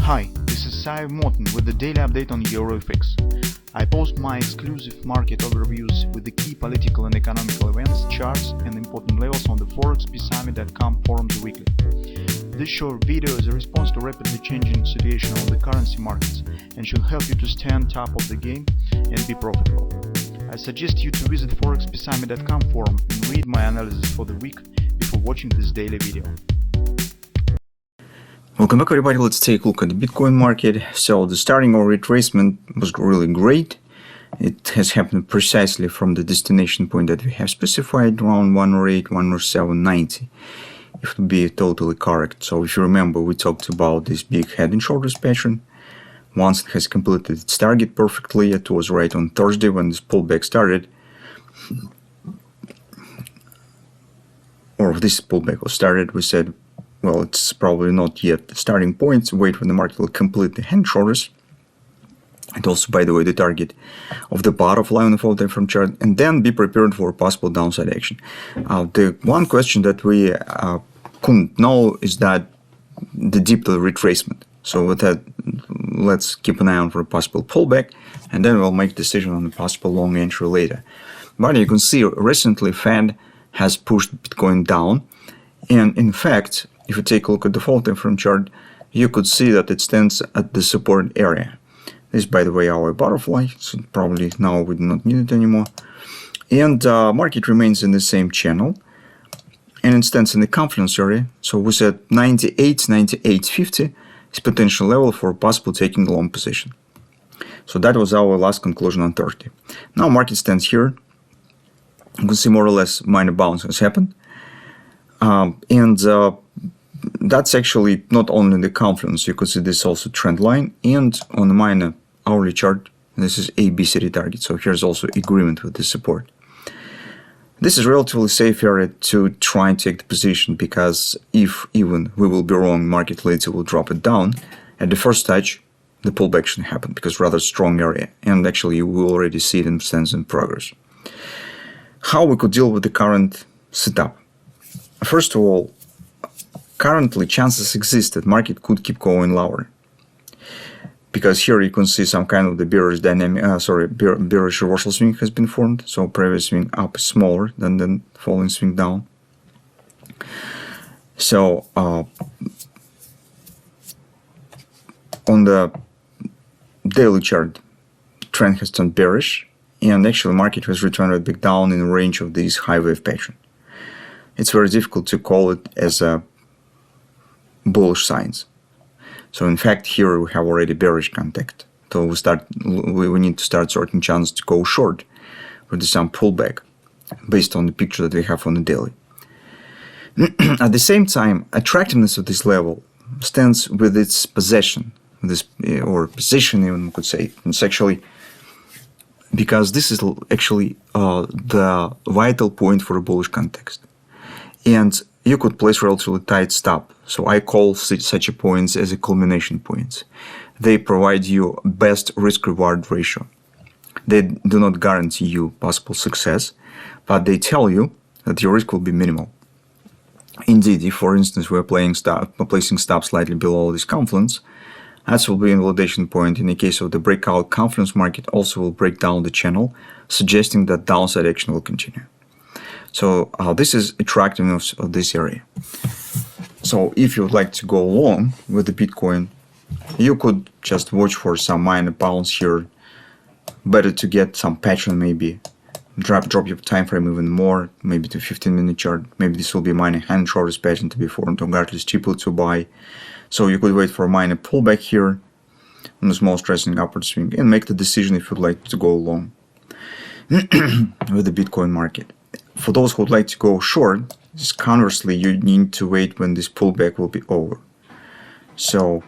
Hi, this is Sive Morten with the daily update on EuroFX. I post my exclusive market overviews with the key political and economical events, charts and important levels on the ForexPeaceArmy.com forums weekly. This short video is a response to rapidly changing situation on the currency markets and should help you to stay on top of the game and be profitable. I suggest you to visit ForexPeaceArmy.com forum and read my analysis for the week before watching this daily video. Welcome back, everybody. Let's take a look at the Bitcoin market. So the starting or retracement was really great. It has happened precisely from the destination point that we have specified, around 108, 107.90, if to be totally correct. So if you remember, we talked about this big head and shoulders pattern. Once it has completed its target perfectly, it was right on Thursday when this pullback started, or this pullback was started, we said, well, it's probably not yet the starting point. Wait when the market will complete the head and shoulders. And also, by the way, the target of the bottom line of all time frame chart, and then be prepared for possible downside action. The one question that we couldn't know is that the deep retracement. So with that, let's keep an eye on for a possible pullback, and then we'll make a decision on the possible long entry later. But you can see recently Fed has pushed Bitcoin down, and in fact, if you take a look at the fall time frame chart, you could see that it stands at the support area. This is, by the way, our butterfly, so probably now we do not need it anymore. And market remains in the same channel, and it stands in the confluence area. So we said 98, 98.50 is potential level for possible taking the long position. So that was our last conclusion on Thursday. Now market stands here. You can see more or less minor bounce has happened. That's actually not only the confluence, you could see this also trend line, and on the minor hourly chart, this is ABCD target, so here's also agreement with the support. This is relatively safe area to try and take the position, because if even we will be wrong, market later will drop it down. At the first touch, the pullback shouldn't happen, because rather strong area, and actually you will already see it in stands in progress. How we could deal with the current setup? First of all, currently chances exist that market could keep going lower, because here you can see some kind of the bearish dynamic, bearish reversal swing has been formed. So previous swing up is smaller than the following swing down. So on the daily chart, trend has turned bearish, and actually market has returned right back down in the range of this high wave pattern. It's very difficult to call it as a bullish signs. So in fact, here we have already bearish contact. So we need to start sorting chances to go short with some pullback based on the picture that we have on the daily. At the same time, attractiveness of this level stands with its possession, or position even, we could say. It's actually because this is actually the vital point for a bullish context. And you could place relatively tight stop. So I call such points as a culmination points. They provide you best risk-reward ratio. They do not guarantee you possible success, but they tell you that your risk will be minimal. Indeed, if for instance we're placing stop slightly below this confluence, that will be a validation point. In the case of the breakout, confluence market also will break down the channel, suggesting that downside action will continue. So this is attractiveness of this area. So if you would like to go long with the Bitcoin, you could just watch for some minor bounce here. Better to get some pattern, maybe drop your time frame even more, maybe to 15-minute chart. Maybe this will be minor hand shoulders pattern to be formed, regardless cheaper to buy. So you could wait for a minor pullback here on a small stressing upward swing and make the decision if you'd like to go long with the Bitcoin market. For those who would like to go short, conversely, you need to wait when this pullback will be over. So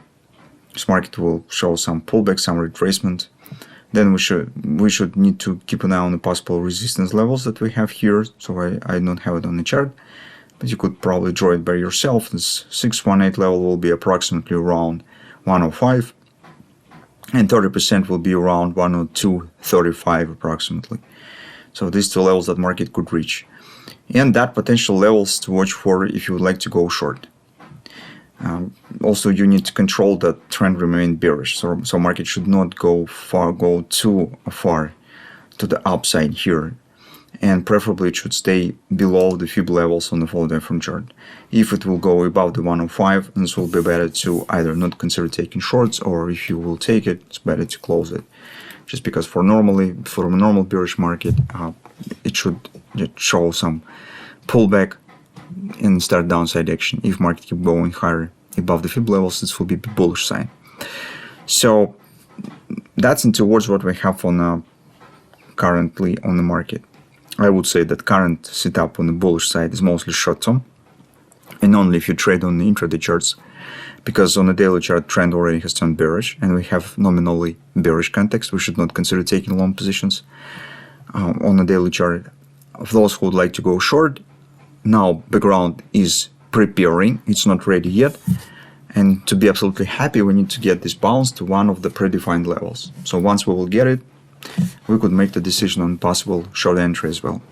this market will show some pullback, some retracement. Then we should need to keep an eye on the possible resistance levels that we have here. So I don't have it on the chart, but you could probably draw it by yourself. This 618 level will be approximately around 105, and 30% will be around 102.35 approximately. So these two levels that market could reach, and that potential levels to watch for if you would like to go short. Also, you need to control that trend remain bearish. So market should not go too far to the upside here. And preferably it should stay below the Fib levels on the follow time frame chart. If it will go above the 105, then it will be better to either not consider taking shorts, or if you will take it, it's better to close it. Just because for a normal bearish market, it should show some pullback and start downside action. If market keep going higher above the Fib levels, this will be a bullish sign. So that's in towards what we have on currently on the market. I would say that current setup on the bullish side is mostly short-term, and only if you trade on the intraday charts, because on the daily chart trend already has turned bearish and we have nominally bearish context. We should not consider taking long positions on the daily chart. For those who would like to go short, now background is preparing, it's not ready yet, and to be absolutely happy we need to get this bounce to one of the predefined levels. So once we will get it, we could make the decision on possible short entry as well.